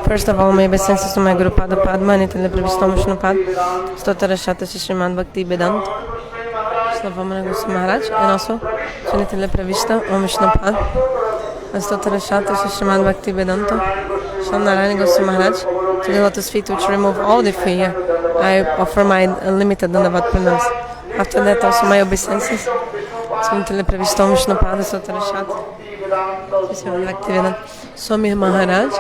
First of all, may obeisances to my Guru Pada Padma, Nitya Pravistam Vishnupad, Stotara Shata Shriman Bhakti Vedant, Slavamana Goswami Maharaj, and also to Nitya Pravishta Om Vishnupad, Stotara Shata Shriman Bhakti Vedanta, Shanarani Goswami Maharaj, to the lotus feet which remove all the fear. I offer my unlimited Dandavat Pranams. After that, also my obeisances to Nitya Pravishta Om Vishnupad, Stotara Shata Shriman Bhakti Vedanta, Swami Maharaj,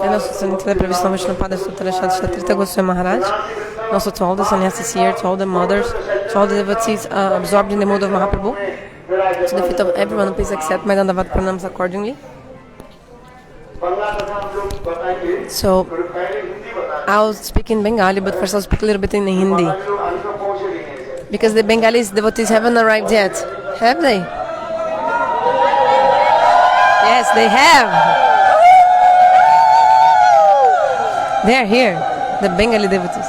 and also to Nitya Pravishta Vishnupada Sutra Shatrita Goswami Maharaj, also to all the sannyasis here, to all the mothers, to all the devotees absorbed in the mood of Mahaprabhu, to the feet of everyone, please accept my Dandavat Pranams accordingly. So, I'll speak in Bengali, but first I'll speak a little bit in Hindi, because the Bengali devotees haven't arrived yet, have they? Yes, they have. They are here, the Bengali devotees.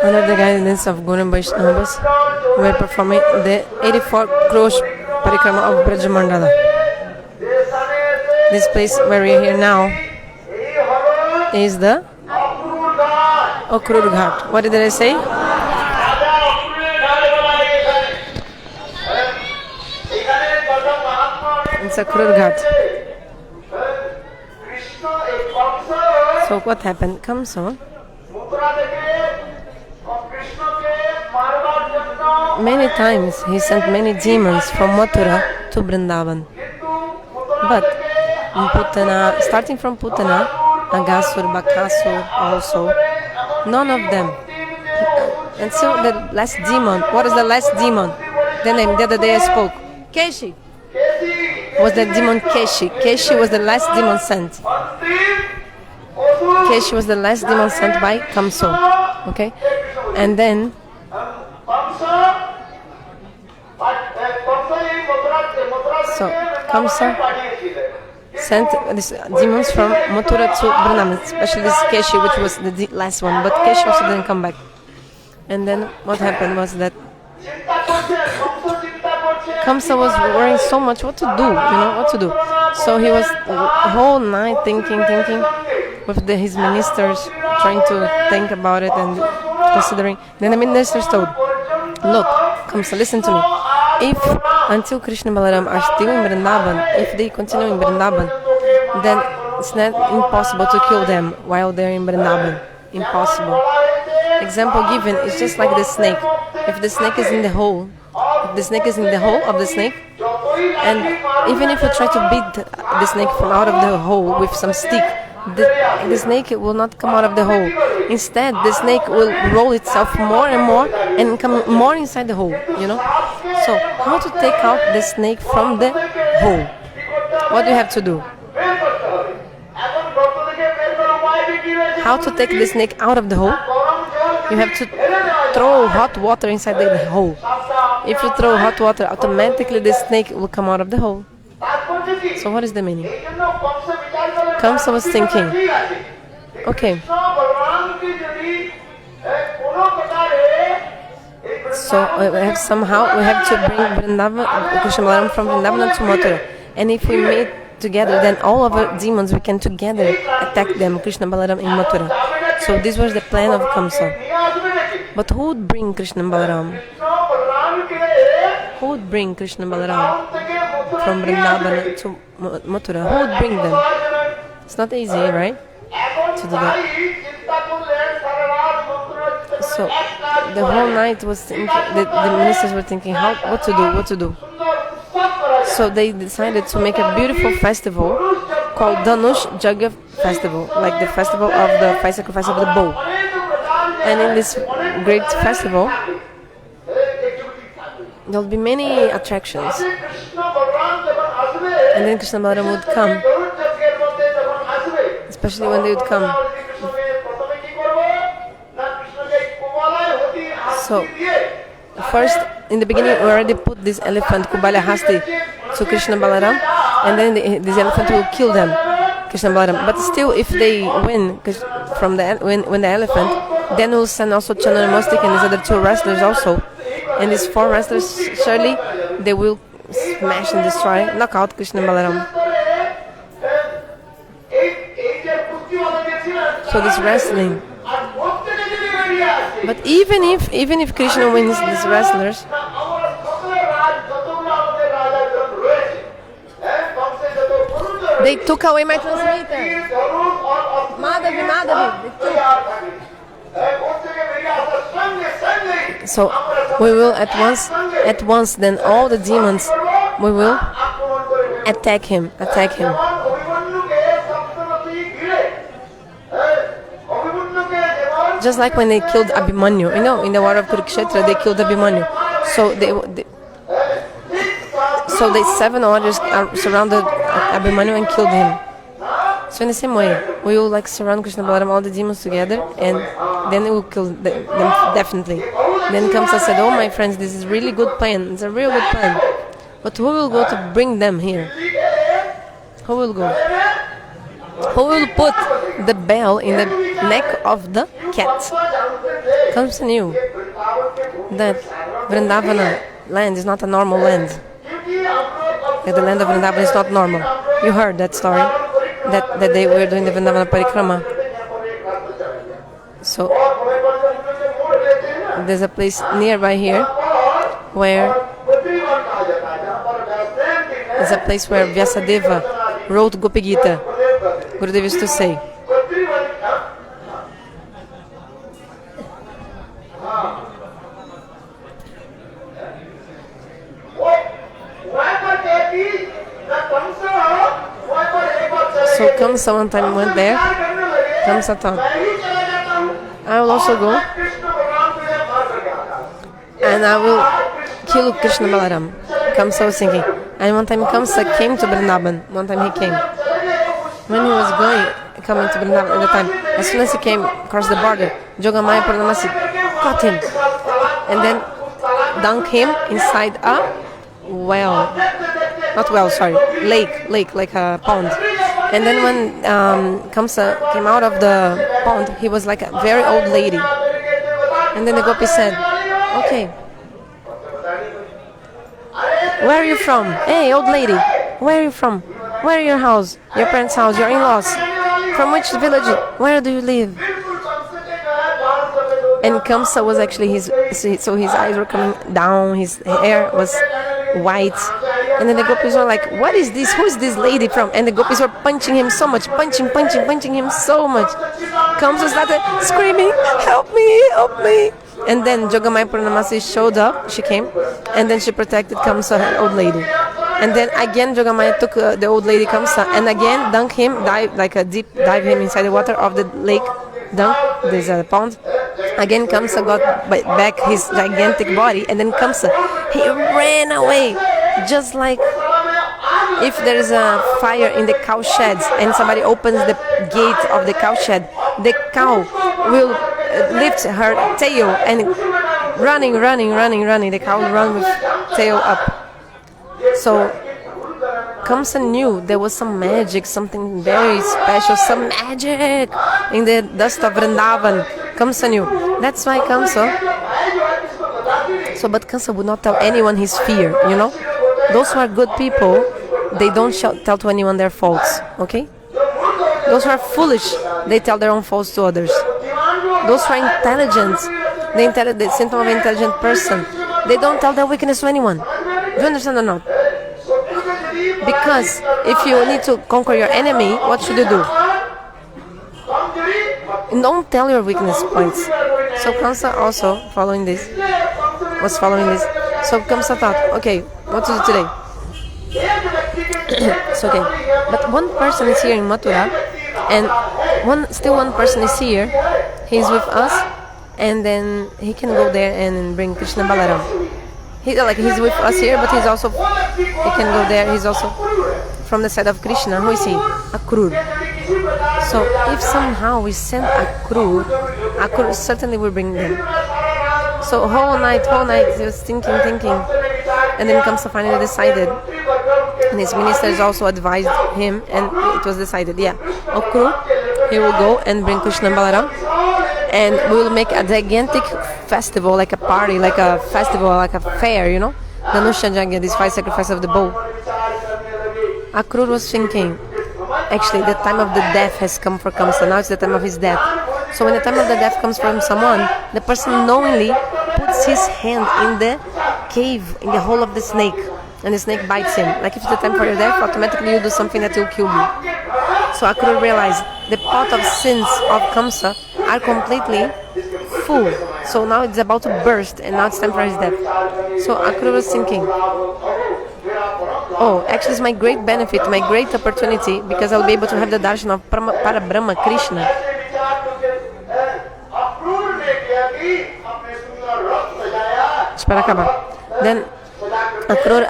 Under the guidance of Guru and Vaishnavas, we are performing the 84 Krosh Parikrama of Brajamandala. This place where we are here now is the Akrur Ghat. What did I say? It's Akrur Ghat. So what happened? Kamsa many times he sent many demons from Mathura to Vrindavan. But in Putana, starting from Putana, Agasur, Bakasur also, none of them. Until the last demon. What is the last demon? The name, the other day I spoke. Keshi. Was the demon Keshi. Keshi was the last demon sent. Keshi was the last demon sent by Kamsa. Okay? And then so Kamsa sent these demons from Mathura to Vrindavan, especially this Keshi, which was the last one, but Keshi also didn't come back. And then what happened was that Kamsa was worrying so much what to do, what to do. So he was the whole night thinking with his ministers, trying to think about it and considering. Then the ministers told, look, Kamsa, listen to me. If until Krishna and Balarama are still in Vrindavan, if they continue in Vrindavan, then it's not impossible to kill them while they're in Vrindavan. Impossible. Example given is just like the snake. If the snake is in the hole, of the snake, and even if you try to beat the snake from out of the hole with some stick, the snake will not come out of the hole. Instead, the snake will roll itself more and more and come more inside the hole, So, how to take out the snake from the hole? What do you have to do? How to take the snake out of the hole? You have to throw hot water inside the hole. If you throw hot water, automatically the snake will come out of the hole. So what is the meaning? Kamsa was thinking, okay, so we have to bring Krishna Balarama from Vrindavan to Mathura. And if we meet together, then all of our demons, we can together attack them, Krishna Balarama in Mathura. So this was the plan of Kamsa. But who would bring Krishna Balarama? Who would bring Krishna Balarama from Vrindavan to Mathura? Who would bring them? It's not easy, right? To do that. So the whole night was thinking, the ministers were thinking what to do. So they decided to make a beautiful festival called Dhanush Yagya Festival, like the festival of the fire sacrifice of the bow. And in this great festival, there will be many attractions. And then Krishna and Balarama would come, especially when they would come. So, first, in the beginning, we already put this elephant, Kubala Hasti, to Krishna and Balarama, and then this elephant will kill them, Krishna and Balarama. But still, if they win from when the elephant, then we'll send also Charana-pahari and these other 2 wrestlers also. And these 4 wrestlers, surely, they will smash and destroy, knock out Krishna and Balarama. So this wrestling. But even if Krishna wins these wrestlers, they took away my transmitter. Madhavi. So we will at once then all the demons, we will attack him. Just like when they killed Abhimanyu, in the war of Kurukshetra, they killed Abhimanyu. So they 7 warriors surrounded Abhimanyu and killed him. So in the same way, we will surround Krishna and Balarama, all the demons together, and then we will kill them definitely. Then Kamsa said, "Oh my friends, this is a really good plan. It's a real good plan. But who will go to bring them here? Who will go? Who will put the bell in the neck of the cat?" Kamsa knew that Vrindavana land is not a normal land. That the land of Vrindavan is not normal. You heard that story, that they were doing the Vrindavana parikrama. So there's a place nearby here where is a place where Vyasadeva wrote Gopi Gita. Gurudev used to say, so Kamsa one time went there. Kamsa thought, I will also go and I will kill Krishna and Balarama. Kamsa was thinking. And one time Kamsa came to Vrindavan. One time he came. When he was coming to Vrindavan at the time, as soon as he came across the border, Jogamaya Purnamasi caught him and then dunked him inside a lake, like a pond. And then when Kamsa came out of the pond, he was like a very old lady. And then the gopi said, "Okay, where are you from? Hey, old lady, where are you from? Where are your house? Your parents' house, your in-laws? From which village? Where do you live?" And Kamsa was actually so his eyes were coming down, his hair was white. And then the gopis were like, "What is this? Who is this lady from?" And the gopis were punching him so much, punching him so much. Kamsa started screaming, "Help me, help me." And then Jogamaya Purnamasi showed up, she came, and then she protected Kamsa, her old lady. And then again Jogamaya took the old lady Kamsa and again dunked him, deep dive him inside the water of the lake, this pond. Again Kamsa got back his gigantic body, and then Kamsa, he ran away, just like if there is a fire in the cow sheds and somebody opens the gate of the cow shed, the cow will lift her tail and running. The cow will run with tail up. So Kamsa knew there was some magic, something very special, some magic in the dust of Vrindavan. Kamsa knew. That's why Kamsa. But Kamsa would not tell anyone his fear, Those who are good people, they don't tell to anyone their faults, okay? Those who are foolish, they tell their own faults to others. Those who are intelligent, the symptom of an intelligent person, they don't tell their weakness to anyone. Do you understand or not? Because if you need to conquer your enemy, what should you do? And don't tell your weakness points. So Kamsa also was following this. So Kamsa thought, okay, what to do today? It's okay. But one person is here in Mathura, and one person is here. He's with us, and then he can go there and bring Krishna and Balarama. He's with us here, but he can go there. He's also from the side of Krishna. Who is he? Akrur. So if somehow we send Akrur certainly will bring them. So whole night he was thinking, and then Kamsa finally decided, and his ministers also advised him, and it was decided, Akrur, he will go and bring Krishna and Balarama, and we will make a gigantic festival, like a party, like a festival, like a fair, the Nusha Jagya, this 5 sacrifice of the bull. Akrur was thinking, actually the time of the death has come for Kamsa, now it's the time of his death. So when the time of the death comes from someone, the person knowingly puts his hand in the cave, in the hole of the snake, and the snake bites him. Like if it's the time for your death, automatically you do something that will kill you. So Akrur realized the pot of sins of Kamsa are completely full. So now it's about to burst, and now it's time for his death. So Akrur was thinking, actually it's my great benefit, my great opportunity, because I'll be able to have the darshan of Brahma Krishna. Espera acabar. Then Akrur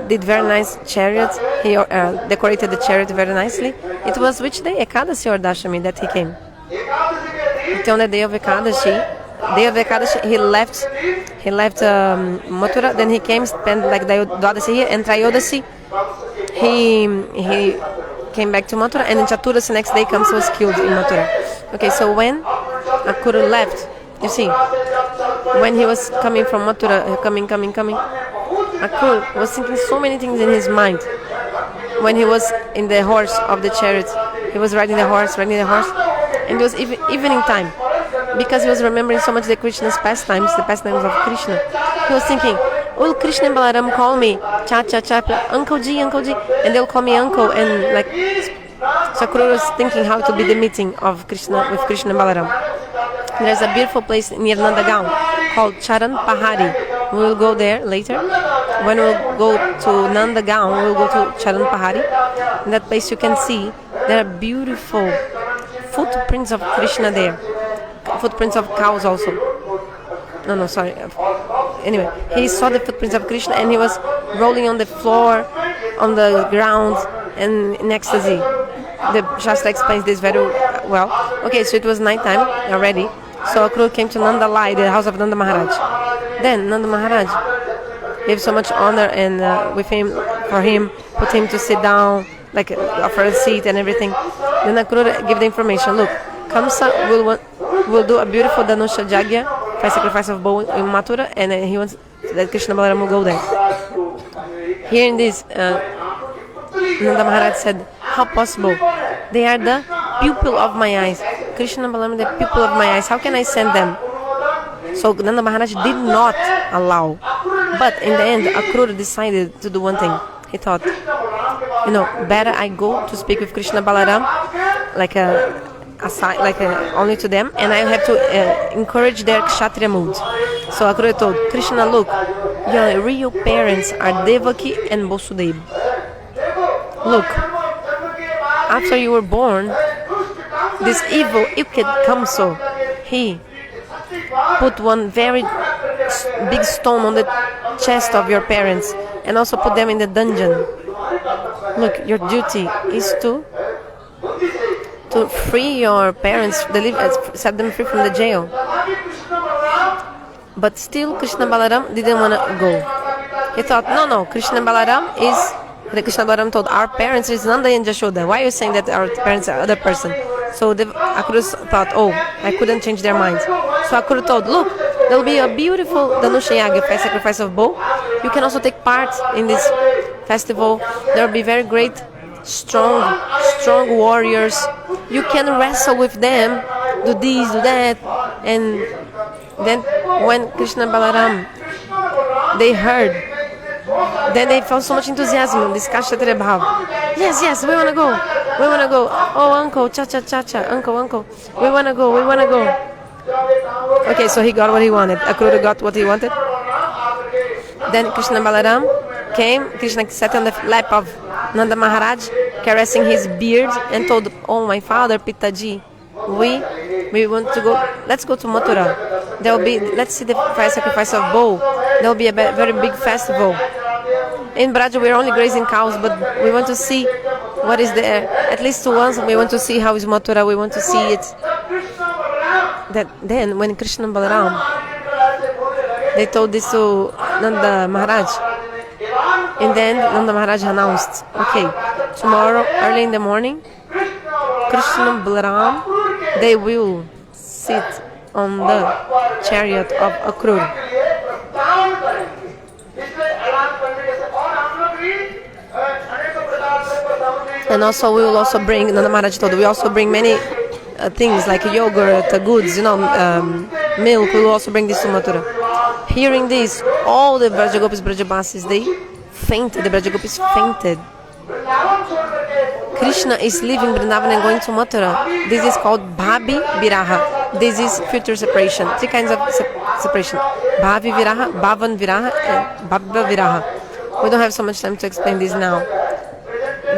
did very nice chariots. He decorated the chariot very nicely. It was which day? Ekadasi or Dashami that he came? On the day of Ekadashi. He left Mathura. Then he came, spent like Dwadasi here, and Trayodasi he came back to Mathura, and in Chaturasi next day Kamsa was killed in Mathura. Okay, so when Akrur left, you see, when he was coming from Mathura, coming, Akrur was thinking so many things in his mind. When he was in the horse of the chariot, he was riding the horse, and it was evening time, because he was remembering so much the Krishna's pastimes, the pastimes of Krishna. He was thinking, will Krishna and Balaram call me cha, Uncle G, and they'll call me uncle, and like, so Akrur was thinking how to be the meeting of Krishna with Krishna and Balaram. There's a beautiful place near Nanda called Charana-pahari. We will go there later. When we'll go to Nanda we'll go to Charana-pahari. In that place you can see there are beautiful footprints of Krishna there. Footprints of cows also. No, sorry. Anyway, he saw the footprints of Krishna, and he was rolling on the floor, on the ground, and in ecstasy. The Shastra explains this very well. Okay, so it was nighttime already. So Akrur came to Nanda the house of Nanda Maharaj. Then Nanda Maharaj gave so much honor, and for him, put him to sit down, like offer a seat and everything. Then Akrur gave the information. Look, Kamsa will do a beautiful Dhanusha Jagya, 5 sacrifice of bull in Mathura, and he wants that Krishna Balaram will go there. Hearing this, Nanda Maharaj said, how possible? They are the pupil of my eyes. Krishna and Balaram, the pupil of my eyes. How can I send them? So Nanda Maharaj did not allow. But in the end, Akrura decided to do one thing. He thought, better I go to speak with Krishna Balaram, only to them, and I have to encourage their kshatriya mood. So Akrura told Krishna, look, your real parents are Devaki and Vasudeva. Look, after you were born, this evil wicked Kamsa, he put one very big stone on the chest of your parents, and also put them in the dungeon. Look, your duty is to free your parents, set them free from the jail. But still, Krishna Balaram didn't want to go. He thought, no, Krishna Balaram told, our parents is Nanda and Jashoda. Why are you saying that our parents are other person? So Akrura thought, I couldn't change their minds. So Akrura told, look, there will be a beautiful Dhanusha Yaga, sacrifice of bull. You can also take part in this festival. There will be very great, strong warriors. You can wrestle with them, do this, do that. And then when Krishna and Balaram, they heard, then they felt so much enthusiasm, this Kshatriya Bhav. Yes, we want to go. we wanna go. Oh, uncle, cha-cha, uncle, we wanna go. Okay, so he got what he wanted. Akrura got what he wanted. Then Krishna and Balaram came. Krishna sat on the lap of Nanda Maharaj, caressing his beard, and told, "Oh, my father, Pitaji, we want to go. Let's go to Mathura. Let's see the fire sacrifice of bull. There will be a very big festival. In Braja, we're only grazing cows, but we want to see what is there. At least once, we want to see how is Mathura. We want to see it." Then, when Krishna and Balaram, they told this to Nanda Maharaj, and then Nanda Maharaj announced, "Okay, tomorrow early in the morning, Krishna and Balaram, they will sit on the chariot of Akrur." And also, we will also bring, Nanda Maharaj told, we also bring many things like yogurt, goods, milk. We will also bring this to Mathura. Hearing this, all the Brajagopis, Brajabasis, they fainted. The Brajagopis fainted. Krishna is leaving Vrindavan and going to Mathura. This is called Bhavi Viraha. This is future separation. Three kinds of separation: Bhavi Viraha, Bhavan Viraha, and Bhava Viraha. We don't have so much time to explain this now.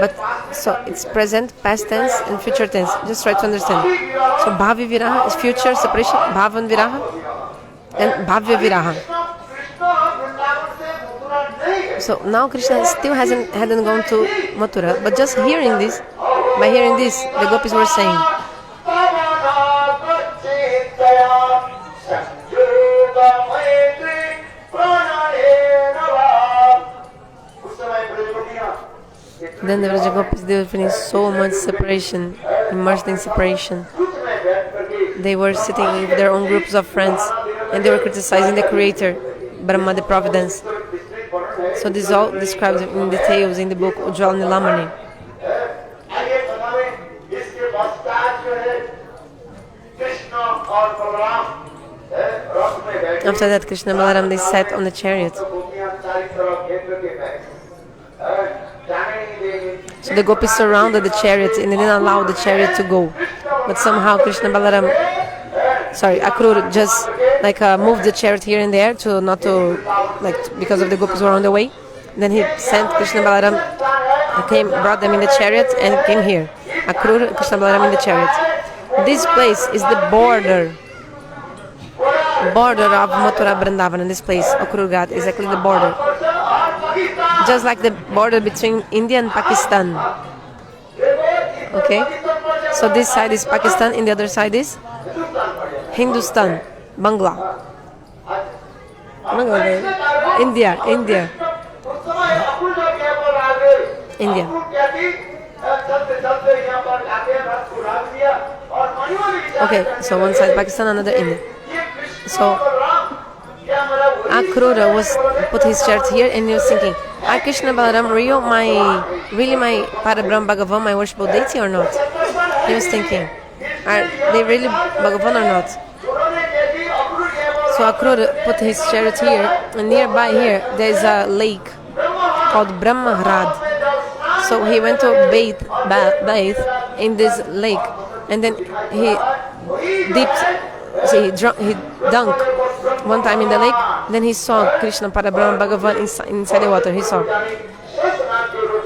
But so it's present, past tense, and future tense. Just try to understand. So Bhavi Viraha is future separation, Bhavan Viraha, and Bhavya Viraha. So now Krishna still hadn't gone to Mathura, but just by hearing this, the gopis were saying, then the Brajagopis, they were feeling so much separation, immersed in separation. They were sitting with their own groups of friends, and they were criticizing the Creator, Brahma, the Providence. So this is all described in details in the book Ujjwal Nilamani. After that, Krishna and Balaram, they sat on the chariot. So the gopis surrounded the chariot and they didn't allow the chariot to go. But somehow Krishna and Balaram, Akrur just moved the chariot here and there because of the gopis were on the way. Then he sent Krishna and Balaram, brought them in the chariot and came here. Akrur and Krishna and Balaram in the chariot. This place is the border of Mathura Vrindavan. In this place, Akrur Ghat is exactly the border. Just like the border between India and Pakistan. Okay? So this side is Pakistan, and the other side is Hindustan, Bangla. India. Okay, so one side Pakistan, another India. So Akrura put his chariot here and he was thinking, are Krishna Balaram really my Parabrahma Bhagavan, my worshipful deity or not? He was thinking, are they really Bhagavan or not? So Akrura put his chariot here, and nearby here there is a lake called brahma-muhurta. So he went to bathe in this lake, and then he dunked one time in the lake. Then he saw Krishna Parabrahma Bhagavan inside the water. He saw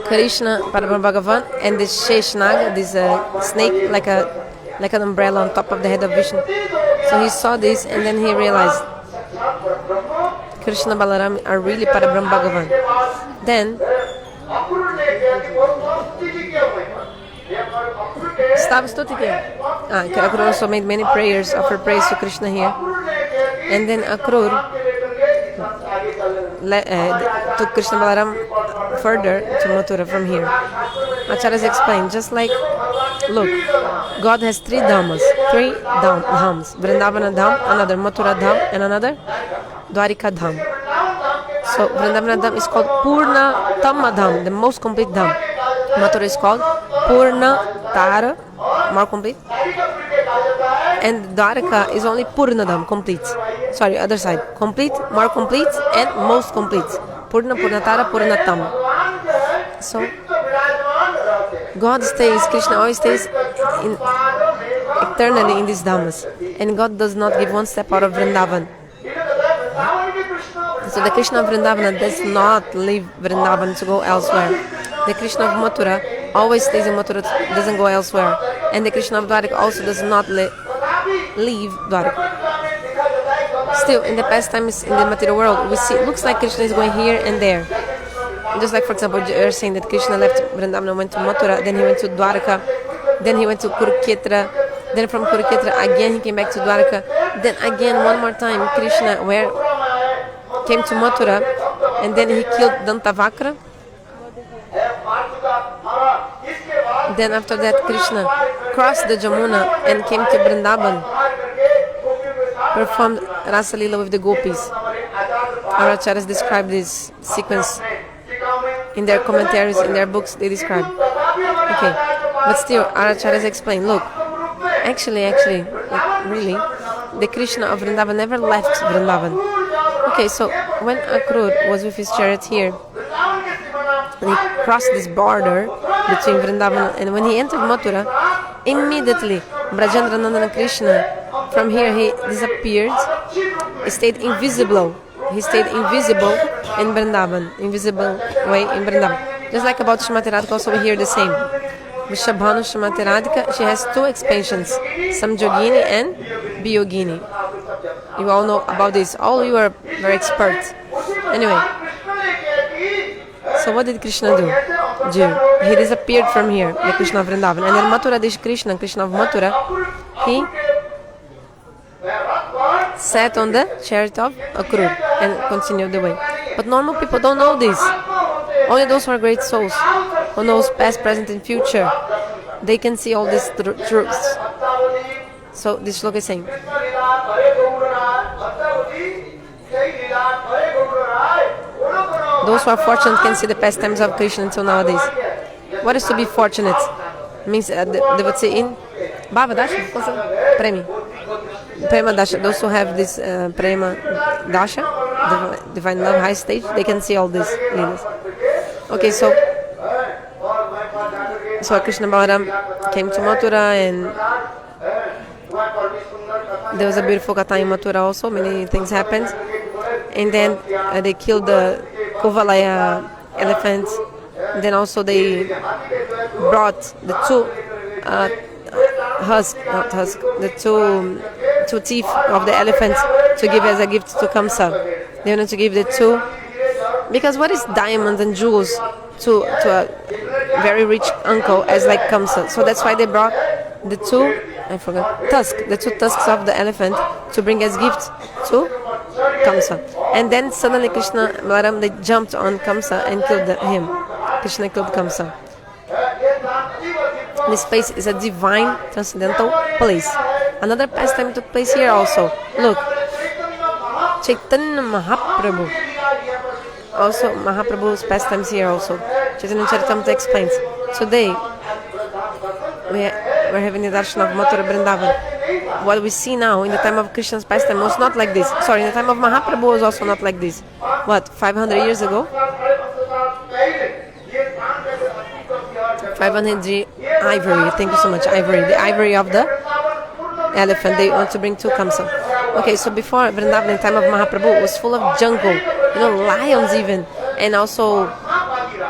Krishna Parabrahma Bhagavan and this Sheshnag, this snake, like an umbrella on top of the head of Vishnu. So he saw this, and then he realized Krishna Balaram are really Parabrahma Bhagavan. Then Akrur also made many prayers, offered praise to Krishna here. And then Akrur took Krishna Balaram further to Mathura from here. Acharyas explained, just like, look, God has three dhams. Vrindavana dham, another Mathura dham, and another Dwarika dham. So Vrindavana dham is called Purna Tamma dham, the most complete dham. Mathura is called Purna Tara, more complete. And Dwarika is only Purnadam, complete. Sorry, other side. Complete, more complete, and most complete. Purna, Purnatara, Purnatam. So, God stays, Krishna always stays eternally in these dhammas. And God does not give one step out of Vrindavan. So the Krishna of Vrindavan does not leave Vrindavan to go elsewhere. The Krishna of Mathura always stays in Mathura, doesn't go elsewhere. And the Krishna of Dwarika also does not leave Dwarika. Still, in the pastimes in the material world, we see it looks like Krishna is going here and there. Just like, for example, you're saying that Krishna left Vrindavan and went to Mathura, then he went to Dwarika, then he went to Kurukshetra, then from Kurukshetra again he came back to Dwarika, then again one more time Krishna came to Mathura, and then he killed Dantavakra. Then after that Krishna crossed the Jamuna and came to Vrindavan, performed Rasa Leela with the gopis. Our Acharyas describe this sequence in their commentaries, in their books they describe. Okay, but still our Acharyas explain, look, actually, like, really, the Krishna of Vrindavan never left Vrindavan. Okay, so when Akrur was with his chariot here, and he crossed this border between Vrindavan, and when he entered Mathura, immediately Brajendra Nandana Krishna, from here he disappeared. He stayed invisible. He stayed invisible in Vrindavan, invisible way in Vrindavan. Just like about Srimati Radhika, also we hear the same. Vrishabhanu Srimati Radhika, she has two expansions, Samjogini and Biyogini. You all know about this. All you are very expert. Anyway, so what did Krishna do? He disappeared from here, the Krishna of Vrindavan. And then Mathura Dish Krishna of Mathura, he sat on the chariot of Akrur and continued the way. But normal people don't know this. Only those who are great souls, who knows past, present and future, they can see all these truths. So this shloka is saying, those who are fortunate can see the pastimes of Krishna until nowadays. What is to be fortunate? It means they would say in Bhava Dasha, Premi. Prema Dasha, those who have this Prema Dasha, divine love high stage, they can see all these leelas. Okay, so Krishna and Balarama came to Mathura, and there was a beautiful katha in Mathura also, many things happened. And then they killed the Kuvalaya elephant. Then also they brought the two two teeth of the elephant to give as a gift to Kamsa. They wanted to give the two, because what is diamonds and jewels to a very rich uncle as like Kamsa? So that's why they brought the two, the two tusks of the elephant to bring as gift to Kamsa. And then suddenly Krishna and Balarama, they jumped on Kamsa and killed him. Krishna killed Kamsa. This place is a divine transcendental place. Another pastime took place here also. Look, Chaitanya Mahaprabhu. Also Mahaprabhu's pastimes here also. Chaitanya Charitamrita explains. Today we're having the darshan of Mathura Vrindavan. What we see now in the time of Krishna's pastime was not like this. Sorry, in the time of Mahaprabhu was also not like this. What, 500 years ago? 500 ivory, thank you so much, ivory. The ivory of the elephant they want to bring to Kamsa. Okay, so before Vrindavan, in the time of Mahaprabhu, it was full of jungle, lions even, and also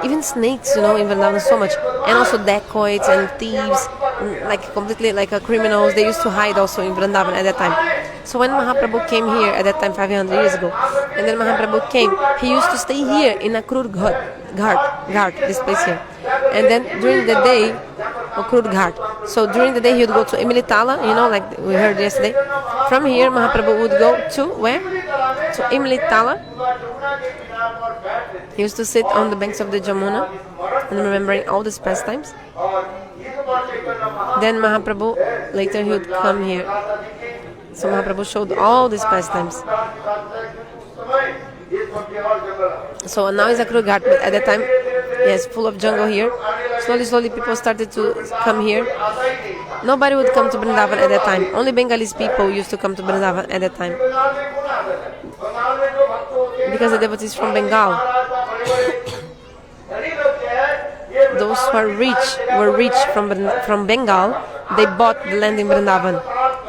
even snakes, in Vrindavan so much, and also dacoits and thieves, like completely like criminals. They used to hide also in Vrindavan at that time. So when Mahaprabhu came here at that time 500 years ago, and then Mahaprabhu came, he used to stay here in Akrur Ghat, this place here. And then during the day, Akrur Ghat. So during the day he would go to Imlitala, like we heard yesterday. From here Mahaprabhu would go to where? To Imlitala. He used to sit on the banks of the Jamuna and remembering all these pastimes. Then Mahaprabhu, later he would come here. So Mahaprabhu showed all these pastimes. So now is Akrur Ghat, but at that time, yes, full of jungle here. Slowly people started to come here. Nobody would come to Vrindavan at that time. Only Bengalis people used to come to Vrindavan at that time. Because the devotees from Bengal, those who were rich from Bengal, they bought the land in Vrindavan.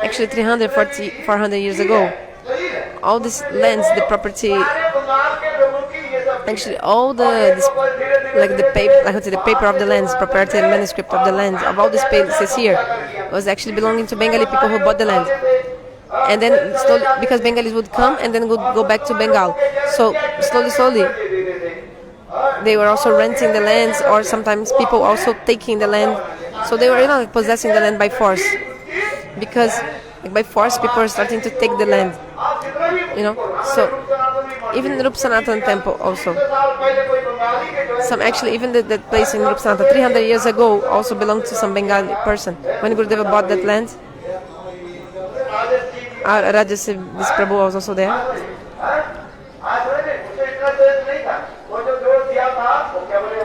Actually, 400 years ago, all these lands, the property, actually all the paper of the lands, property and manuscript of the lands, of all these places here, was actually belonging to Bengali people who bought the land. And then slowly, because Bengalis would come and then would go back to Bengal. So slowly, they were also renting the lands, or sometimes people also taking the land. So they were, like, possessing the land by force. Because by force, people are starting to take the land. So even the Rup Sanatan temple also. Even that place in Rup Sanatan 300 years ago also belonged to some Bengali person. When Gurudeva bought that land, Rajas Prabhu was also there.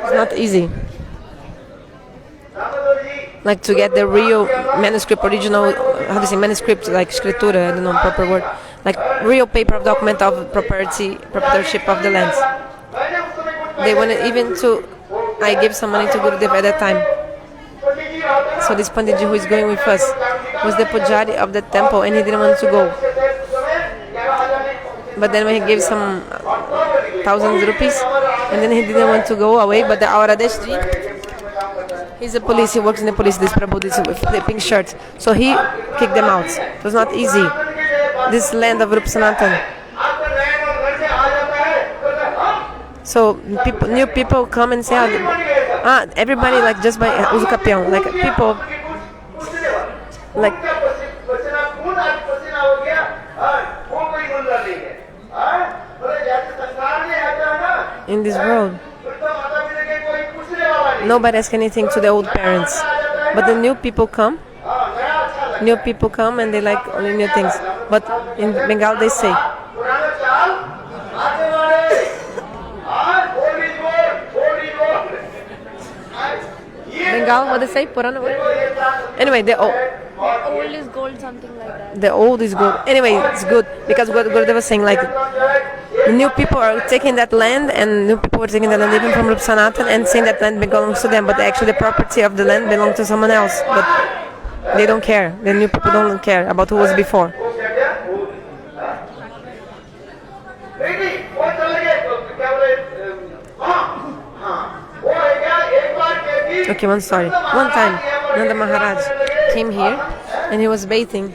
It's not easy, like, to get the real manuscript, original, manuscript, like Skritura, I don't know the proper word, like real paper of document of proprietorship of the lands. They wanted even to, I gave some money to Gurudev at that time. So this Panditji who is going with us was the pujari of the temple, and he didn't want to go. But then when he gave some thousands rupees, and then he didn't want to go away, but our Adeshji, he's a police, he works in the police, this Prabhu, this with the pink shirt. So he kicked them out. It was not easy. This land of Rup Sanatan. So new people come and say, everybody, like, just by uso capião, like, people, like, in this world, nobody asks anything to the old parents, but the new people come and they like only new things. But in Bengal they say, Bengal, what they say? Purana? Anyway, the old is gold, something like that. The old is gold. Anyway, it's good because what Gurudeva was saying, like, new people are taking that land, and new people are taking that land even from Rup Sanatan and saying that land belongs to them, but actually the property of the land belongs to someone else. But they don't care. The new people don't care about who was before. Okay, one story. One time, Nanda Maharaj came here and he was bathing.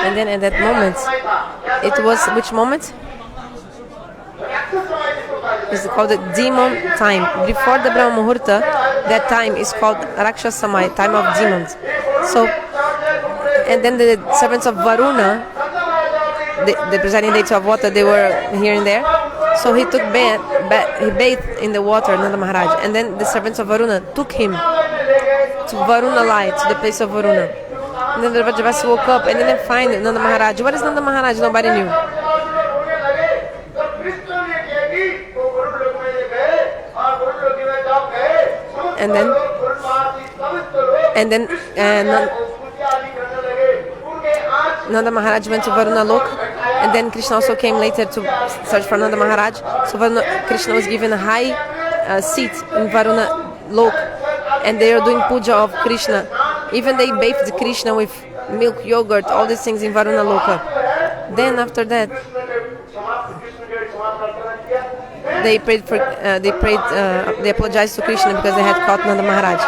And then at that moment, it was, which moment? It's called the demon time. Before the brahma-muhurta, that time is called Rakshasamai, time of demons. So, and then the servants of Varuna, the presiding deity of water, they were here and there. So he took he bathed in the water, Nanda Maharaj, and then the servants of Varuna took him to Varuna light, to the place of Varuna. And then the Vrajavasi woke up and didn't find Nanda Maharaj. What is Nanda Maharaj? Nobody knew. And then Nanda Maharaj went to Varuna Lok, and then Krishna also came later to search for Nanda Maharaj. So Krishna was given a high seat in Varuna Lok, and they are doing puja of Krishna. Even they bathed Krishna with milk, yogurt, all these things in Varuna Loka. Then after that, they apologized to Krishna because they had caught Nanda Maharaj.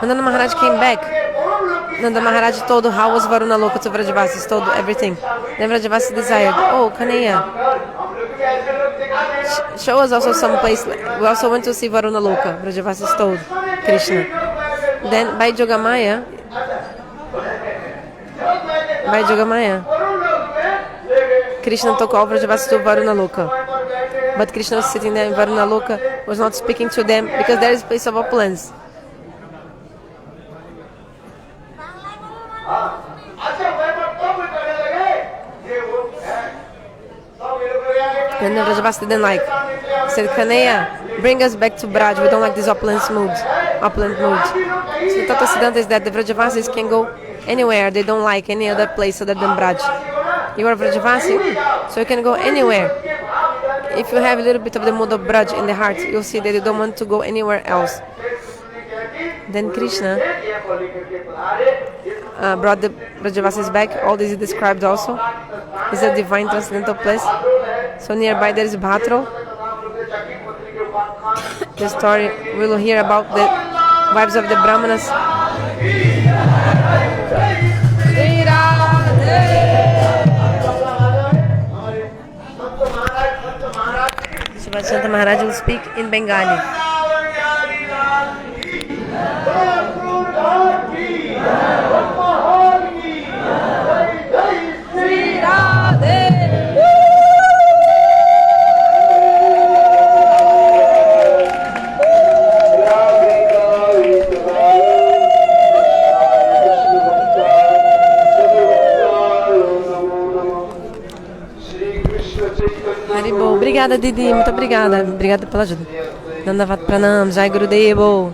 When Nanda Maharaj came back, Nanda Maharaj told how was Varuna Loka to Vrajavasi, told everything. Then Vrajavasi desired, oh, Kanhaiya, show us also some place. We also went to see Varuna Loka. Vrajavasi told Krishna. Then by Jogamaya, Krishna took all Vrajavasi to Varuna Loka. But Krishna was sitting there in Varuna Loka, was not speaking to them because there is a place of opulence. And Vrajavasi didn't like. He said, Kanhaiya, bring us back to Braj. We don't like this opulent mood. So the Tattva Siddhanta is that the Vrajavasis can go anywhere. They don't like any other place other than Braj. You are Vrajavasi, so you can go anywhere. if you have a little bit of the mood of grudge in the heart, you'll see that you don't want to go anywhere else. Then Krishna brought the Brajavasis back. All this is described also. It's a divine transcendental place. So nearby there is Bhatro. The story we will hear about the wives of the Brahmanas. So Nanda Maharaj will speak in Bengali. Obrigada, Didi, muito obrigada. Obrigada pela ajuda. Dandavat Pranam, Jai Gurudevo.